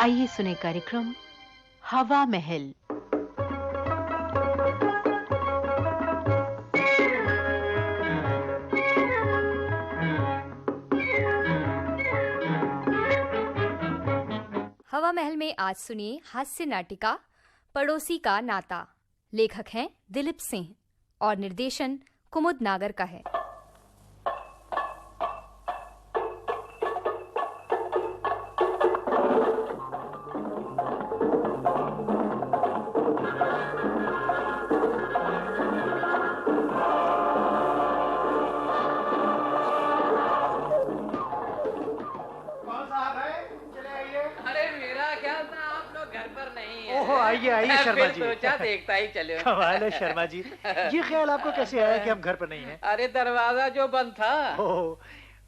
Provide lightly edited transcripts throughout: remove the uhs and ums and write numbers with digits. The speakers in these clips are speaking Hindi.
आइए सुने कार्यक्रम हवा महल। हवा महल में आज सुनिए हास्य नाटिका पड़ोसी का नाता। लेखक हैं दिलीप सिंह और निर्देशन कुमुद नागर का है। आइए आइए शर्मा जी। सोचा देखता ही चले। कमाल है शर्मा जी, ये ख्याल आपको कैसे आया कि हम घर पर नहीं हैं? अरे दरवाजा जो बंद था। ओह,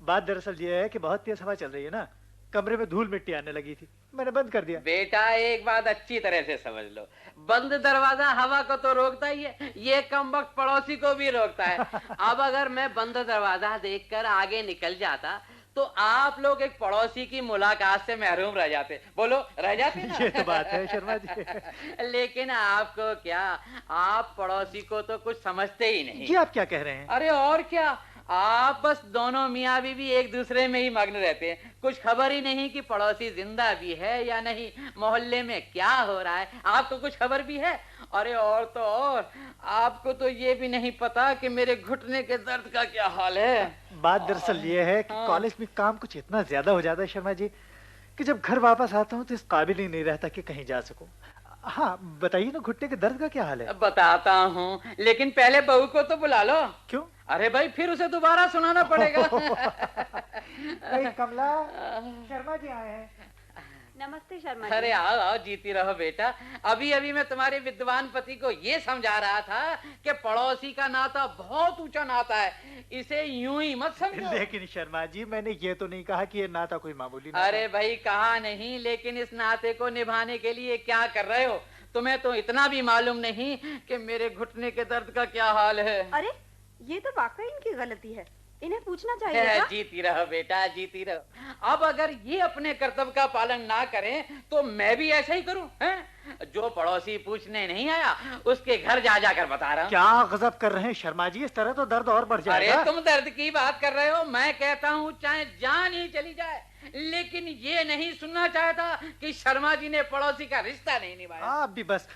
बात दरअसल ये है कि बहुत तेज हवा चल रही है ना, कमरे में धूल मिट्टी आने लगी थी, मैंने बंद कर दिया। बेटा एक बात अच्छी तरह से समझ लो, बंद दरवाजा हवा को तो रोकता ही है, ये कमबख्त पड़ोसी को भी रोकता है। अब अगर मैं बंद दरवाजा देखकर आगे निकल जाता तो आप लोग एक पड़ोसी की मुलाकात से महरूम रह जाते। बोलो, रह जाते ना? ये तो बात है शर्मा जी। लेकिन आपको क्या, आप पड़ोसी को तो कुछ समझते ही नहीं। ये आप क्या कह रहे हैं? अरे और क्या, आप बस दोनों मियाँ बीवी एक दूसरे में ही मग्न रहते हैं, कुछ खबर ही नहीं कि पड़ोसी जिंदा भी है या नहीं, मोहल्ले में क्या हो रहा है आपको कुछ खबर भी है? अरे और तो और, आपको तो ये भी नहीं पता कि मेरे घुटने के दर्द का क्या हाल है। बात दरअसल ये है कि कॉलेज में काम कुछ इतना ज्यादा हो जाता है शर्मा जी कि जब घर वापस आता हूँ तो इस काबिल ही नहीं रहता कि कहीं जा सकूं। हाँ बताइए ना, घुटने के दर्द का क्या हाल है? बताता हूँ, लेकिन पहले बहू को तो बुला लो। क्यों? अरे भाई फिर उसे दोबारा सुनाना पड़ेगा। कमला, शर्मा जी आए हैं। नमस्ते शर्मा जी। अरे आओ आओ, जीती रहो बेटा। अभी अभी मैं तुम्हारे विद्वान पति को ये समझा रहा था कि पड़ोसी का नाता बहुत ऊंचा नाता है, इसे यूं ही मत समझो। लेकिन शर्मा जी, मैंने ये तो नहीं कहा कि ये नाता कोई मामूली नाता। अरे भाई कहा नहीं, लेकिन इस नाते को निभाने के लिए क्या कर रहे हो? तुम्हें तो इतना भी मालूम नहीं कि मेरे घुटने के दर्द का क्या हाल है। अरे ये तो वाकई इनकी गलती है, इन्हें पूछना चाहिए था। जीती रहो बेटा, जीती रहो। अब अगर ये अपने कर्तव्य का पालन ना करें तो मैं भी ऐसा ही करूं, हैं? जो पड़ोसी पूछने नहीं आया उसके घर जा जाकर बता रहा हूं। क्या गजब कर रहे हैं शर्मा जी, इस तरह तो दर्द और बढ़ जाएगा। अरे तुम दर्द की बात कर रहे हो, मैं कहता हूँ चाहे जान ही चली जाए, लेकिन ये नहीं सुनना चाहता कि शर्मा जी ने पड़ोसी का रिश्ता नहीं निभाया। आप भी बस।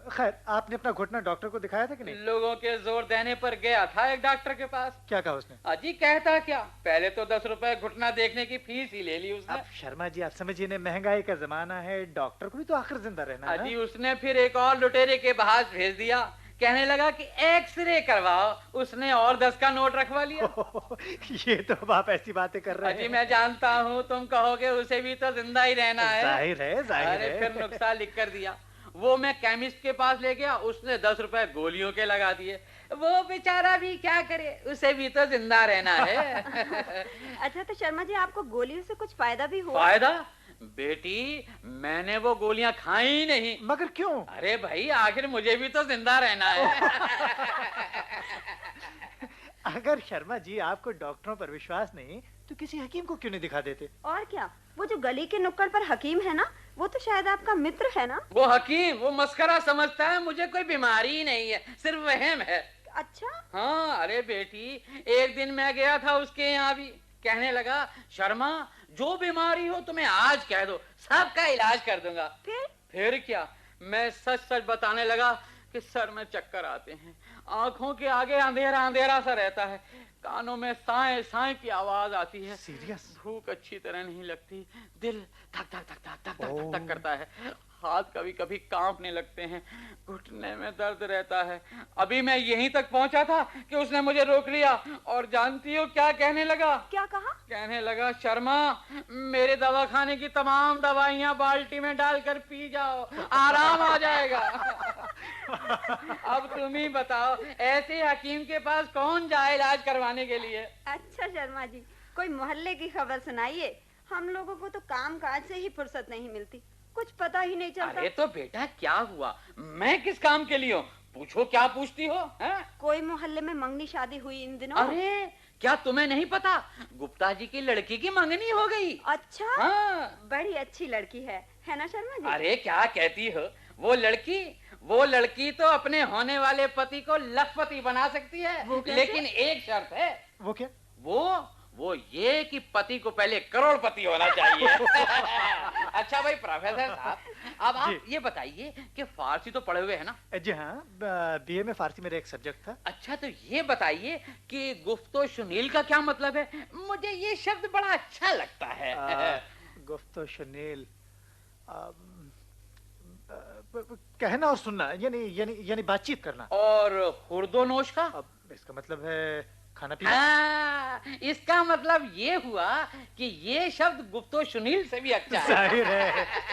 खैर, आपने अपना घुटना डॉक्टर को दिखाया था कि नहीं? लोगों के जोर देने पर गया था एक डॉक्टर के पास। क्या कहा उसने? अजी कहता क्या, पहले तो 10 रुपए घुटना देखने की फीस ही ले ली उसने। अब शर्मा जी आप समझिए ना, महंगाई का जमाना है, डॉक्टर को भी तो आखिर जिंदा रहना है। अजी उसने फिर एक और लुटेरे के बहास भेज दिया, कहने लगा कि एक्सरे करवाओ, उसने और 10 का नोट रखवा लिया। ये तो अब आप ऐसी बातें कर रहे हैं। अजी मैं जानता हूँ तुम कहोगे उसे भी तो जिंदा ही रहना है। जाहिर है, जाहिर है। अरे फिर नुस्खा लिख कर दिया, वो मैं केमिस्ट के पास ले गया, उसने 10 रुपए गोलियों के लगा दिए। वो बेचारा भी क्या करे, उसे भी तो जिंदा रहना है। अच्छा तो शर्मा जी, आपको गोलियों से कुछ फायदा भी हुआ? फायदा? बेटी मैंने वो गोलियां खाई ही नहीं। मगर क्यों? अरे भाई आखिर मुझे भी तो जिंदा रहना है। अगर शर्मा जी आपको डॉक्टरों पर विश्वास नहीं तो किसी हकीम को क्यों नहीं दिखा देते? और क्या, वो जो गली के नुक्कड़ पर हकीम है ना, वो तो शायद आपका मित्र है ना। वो हकीम वो मस्करा समझता है, मुझे कोई बीमारी ही नहीं है, सिर्फ वहम है। अच्छा हाँ अरे बेटी, एक दिन मैं गया था उसके यहाँ भी, कहने लगा शर्मा जो बीमारी हो तुम्हें आज कह दो, सबका इलाज कर दूंगा। फिर क्या, मैं सच सच बताने लगा कि सर में चक्कर आते हैं, आंखों के आगे अंधेरा अंधेरा सा रहता है, कानों में साए साए की आवाज आती है। सीरियस? भूख अच्छी तरह नहीं लगती, दिल धक धक धक धक धक धक धक करता है, हाथ कभी कभी कांपने लगते हैं, घुटने में दर्द रहता है। अभी मैं यहीं तक पहुंचा था कि उसने मुझे रोक लिया, और जानती हो क्या कहने लगा? क्या कहा? कहने लगा शर्मा मेरे दवाखाने की तमाम दवाइयां बाल्टी में डालकर पी जाओ, आराम आ जाएगा। अब तुम ही बताओ, ऐसे हकीम के पास कौन जाए इलाज करवाने के लिए? अच्छा शर्मा जी, कोई मोहल्ले की खबर सुनाइए, हम लोगों को तो काम काज से ही फुर्सत नहीं मिलती, कुछ पता ही नहीं चलता। अरे तो बेटा क्या हुआ, मैं किस काम के लिए हूँ, पूछो क्या पूछती हो? है? कोई मोहल्ले में मंगनी शादी हुई इन दिनों? अरे क्या तुम्हें नहीं पता, गुप्ता जी की लड़की की मंगनी हो गई। अच्छा, हाँ। बड़ी अच्छी लड़की है ना शर्मा जी? अरे क्या कहती हो, वो लड़की तो अपने होने वाले पति को लखपति बना सकती है, वो कैसे? लेकिन एक शर्त है। वो क्या? वो ये कि पति को पहले करोड़पति होना चाहिए। अच्छा भाई प्रोफेसर साहब, अब आप ये बताइए कि फारसी तो पढ़े हुए हैं ना? जी हाँ, बीए में फारसी मेरा एक सब्जेक्ट था। अच्छा तो ये बताइए कि गुफ्तो शुनील का क्या मतलब है? मुझे ये शब्द बड़ा अच्छा लगता है। गुफ्तो शुनील, कहना और सुनना, यानी बातचीत करना। और हुर्दोनोश का? अब इसका मतलब है खाना पीना। हाँ, इसका मतलब ये हुआ कि ये शब्द गुप्तो सुनील से भी अच्छा है।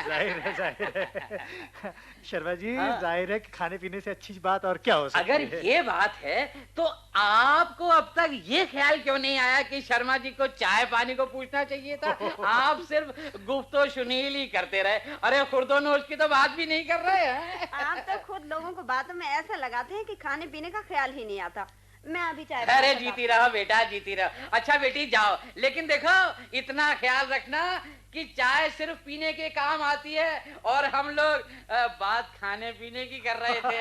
जाहिर है शर्मा जी, हाँ। जाहिर है कि खाने पीने से अच्छी बात और क्या हो सकती अगर है। ये बात है तो आपको अब तक ये ख्याल क्यों नहीं आया कि शर्मा जी को चाय पानी को पूछना चाहिए था? आप सिर्फ गुफ्तो सुनील ही करते रहे। अरे खुर्दोनोश की तो बात भी नहीं कर रहे हैं। आप तो खुद लोगों को बातों में ऐसा लगाते हैं कि खाने पीने का ख्याल ही नहीं आता। मैं अभी चाय अरे बनाकर जीती रहो बेटा, जीती रहो। अच्छा बेटी जाओ, लेकिन देखो इतना ख्याल रखना कि चाय सिर्फ पीने के काम आती है और हम लोग बात खाने पीने की कर रहे थे।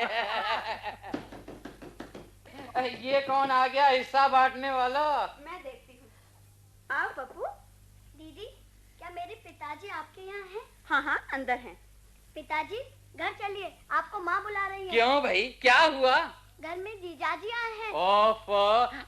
ये कौन आ गया हिस्सा बांटने वाला? मैं देखती हूँ। आओ पप्पू। दीदी, क्या मेरे पिताजी आपके यहाँ हैं? हाँ अंदर हैं। पिताजी घर चलिए, आपको माँ बुला रही है। क्यों भाई, क्या हुआ? घर में जीजाजी आए हैं। ओफो,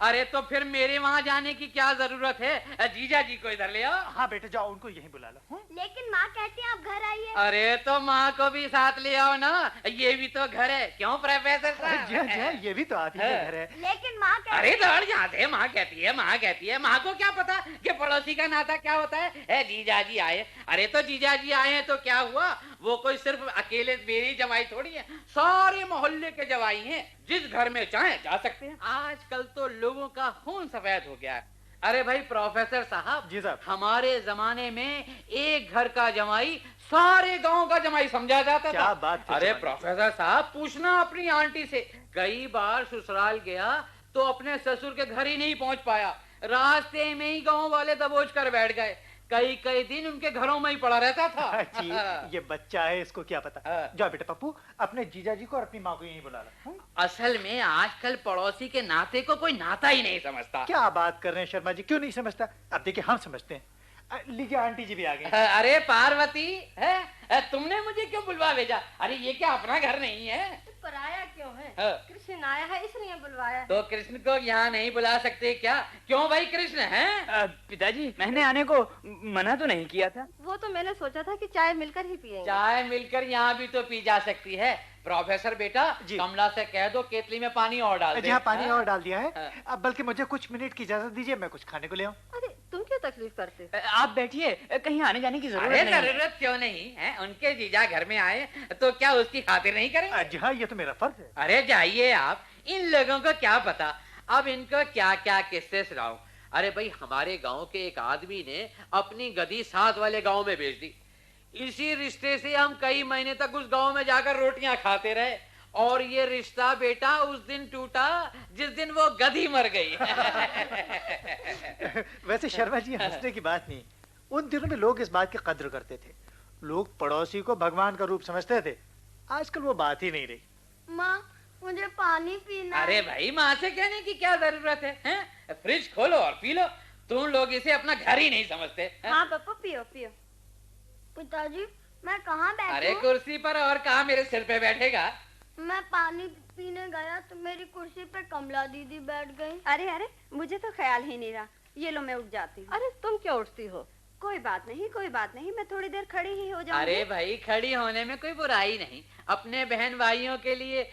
अरे तो फिर मेरे वहाँ जाने की क्या जरूरत है? जीजा जी को इधर ले आओ। हाँ बेटे जाओ, उनको यहीं बुला लो। लेकिन माँ कहती है आप घर आइए। अरे तो माँ को भी साथ ले आओ ना, ये भी तो घर है। क्यों प्रोफेसर साहब? जी हाँ, ये भी तो आप ही का घर है। लेकिन माँ अरे कहती दौड़ जाते हैं, माँ कहती है। माँ को क्या पता कि पड़ोसी का नाता क्या होता है? जीजाजी आए। अरे तो जीजाजी आए हैं तो क्या हुआ? वो कोई सिर्फ अकेले मेरी जवाई थोड़ी है, सारे मोहल्ले के जवाई हैं। जिस घर में चाहे जा सकते हैं। आजकल तो लोगों का खून सफेद हो गया है। अरे भाई प्रोफेसर साहब, जी साहब। हमारे जमाने में एक घर का जमाई सारे गांव का जमाई समझा जाता क्या था। बात है अरे जमाई। प्रोफेसर साहब, पूछना अपनी आंटी से। कई बार ससुराल गया तो अपने ससुर के घर ही नहीं पहुंच पाया, रास्ते में ही गांव वाले दबोच कर बैठ गए। कई दिन उनके घरों में ही पड़ा रहता था। जी, ये बच्चा है, इसको क्या पता। हाँ। जाओ बेटा पप्पू, अपने जीजा जी को और अपनी माँ को यहीं बुला लो। असल में आजकल पड़ोसी के नाते को कोई नाता ही नहीं समझता। क्या बात कर रहे हैं शर्मा जी, क्यों नहीं समझता? अब देखिए हम समझते हैं। लीजिए आंटी जी भी आ गई। अरे पार्वती है, तुमने मुझे क्यों बुलवा भेजा? अरे ये क्या अपना घर नहीं है? पराया क्यों है? हाँ। कृष्ण आया है इसलिए बुलवाया। तो कृष्ण को यहाँ नहीं बुला सकते क्या? क्यों भाई, कृष्ण है? पिताजी, मैंने आने को मना तो नहीं किया था। वो तो मैंने सोचा था कि चाय मिलकर ही पिएंगे। चाय मिलकर यहाँ भी तो पी जा सकती है। प्रोफेसर बेटा, जी। कमला से कह दो केतली में पानी और डाल दे। जी हाँ, पानी हाँ? और डाल दिया है। हाँ। अब बल्कि मुझे कुछ मिनट की इजाजत दीजिए, मैं कुछ खाने को ले आऊं। अरे तुम क्यों तकलीफ करते? आप बैठिए, कहीं आने जाने की जरूरत अरे नहीं है। जरूरत क्यों नहीं है? उनके जीजा घर में आए तो क्या उसकी खातिर नहीं करेंगे? जी हाँ, ये तो मेरा फर्ज है। अरे जाइए आप, इन लोगों को क्या पता अब इनको क्या क्या किस्से सुनाऊं। अरे भाई, हमारे गांव के एक आदमी ने अपनी गधी साथ वाले गांव में बेच दी। इसी रिश्ते से हम कई महीने तक उस गांव में जाकर रोटियां खाते रहे, और ये रिश्ता बेटा उस दिन टूटा जिस दिन वो गधी मर गई। वैसे शर्मा जी, हंसने की बात नहीं। उन दिनों में लोग इस बात की कद्र करते थे। लोग पड़ोसी को भगवान का रूप समझते थे। आजकल वो बात ही नहीं रही। माँ, मुझे पानी पीना अरे है। भाई, माँ से कहने की क्या जरूरत है, हैं? फ्रिज खोलो और पी लो। तुम लोग इसे अपना घर ही नहीं समझते हैं? हाँ पप्पू, पियो पियो। पिताजी, मैं कहाँ अरे बैठूं? कुर्सी पर, और कहाँ मेरे सिर पे बैठेगा? मैं पानी पीने गया तो मेरी कुर्सी पे कमला दीदी बैठ गई। अरे मुझे तो ख्याल ही नहीं रहा। ये लो मैं उठ जाती हूँ। अरे तुम क्यों उठती हो? कोई बात नहीं, मैं थोड़ी देर खड़ी ही हो जाऊंगी। अरे भाई, खड़ी होने में कोई बुराई नहीं। अपने बहन भाइयों के लिए,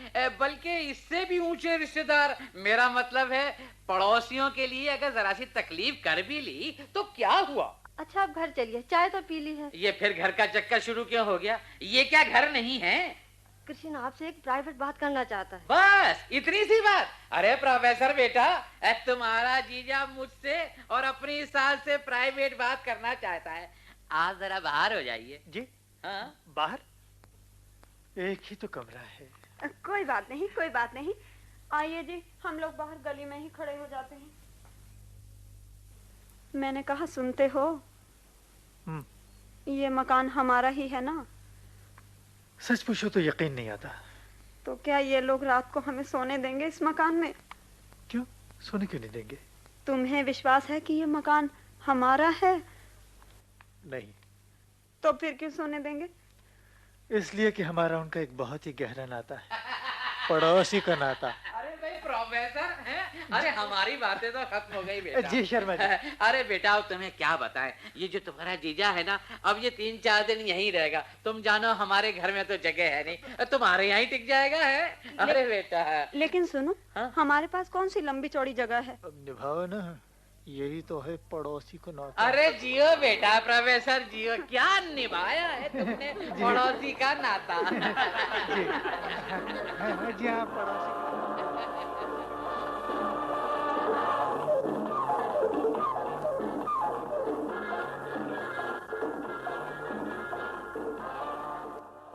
बल्कि इससे भी ऊंचे रिश्तेदार, मेरा मतलब है पड़ोसियों के लिए अगर जरा सी तकलीफ कर भी ली तो क्या हुआ? अच्छा अब घर चलिए, चाय तो पी ली है। ये फिर घर का चक्कर शुरू क्यों हो गया? ये क्या घर नहीं है? कृष्ण आपसे एक प्राइवेट बात करना चाहता है। बस इतनी सी बात? अरे प्रोफेसर बेटा, तुम्हारा जीजा मुझसे और अपनी सास से प्राइवेट बात करना चाहता है। आप जरा बाहर हो जाइए। जी हाँ? बाहर? एक ही तो कमरा है। कोई बात नहीं। आइए जी, हम लोग बाहर गली में ही खड़े हो जाते हैं। मैंने कहा सुनते हो? ये मकान हमारा ही है ना? सच पूछो तो यकीन नहीं आता। तो क्या ये लोग रात को हमें सोने देंगे इस मकान में? क्यों? सोने क्यों नहीं देंगे? तुम्हें विश्वास है कि ये मकान हमारा है? नहीं। तो फिर क्यों सोने देंगे? इसलिए कि हमारा उनका एक बहुत ही गहरा नाता है, पड़ोसी का नाता। अरे भाई प्रोफेसर हैं? अरे हमारी बातें तो खत्म हो गई बेटा। जी शर्मा जी। अरे बेटा अब तुम्हें क्या बताएं, ये जो तुम्हारा जीजा है ना, अब ये 3-4 दिन यहीं रहेगा। तुम जानो हमारे घर में तो जगह है नहीं, तुम्हारे यहाँ ही टिक जाएगा है। अरे बेटा है। लेकिन सुनो, हमारे पास कौन सी लंबी चौड़ी जगह है? अब निभाओ ना, यही तो है पड़ोसी को नाता। अरे जियो बेटा प्रोफेसर जियो, क्या निभाया है तुमने पड़ोसी का नाता। जी जी हाँ, पड़ोसी।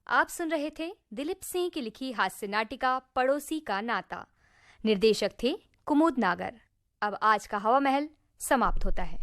आप सुन रहे थे दिलीप सिंह की लिखी हास्य नाटिका पड़ोसी का नाता। निर्देशक थे कुमुद नागर। अब आज का हवा महल समाप्त होता है।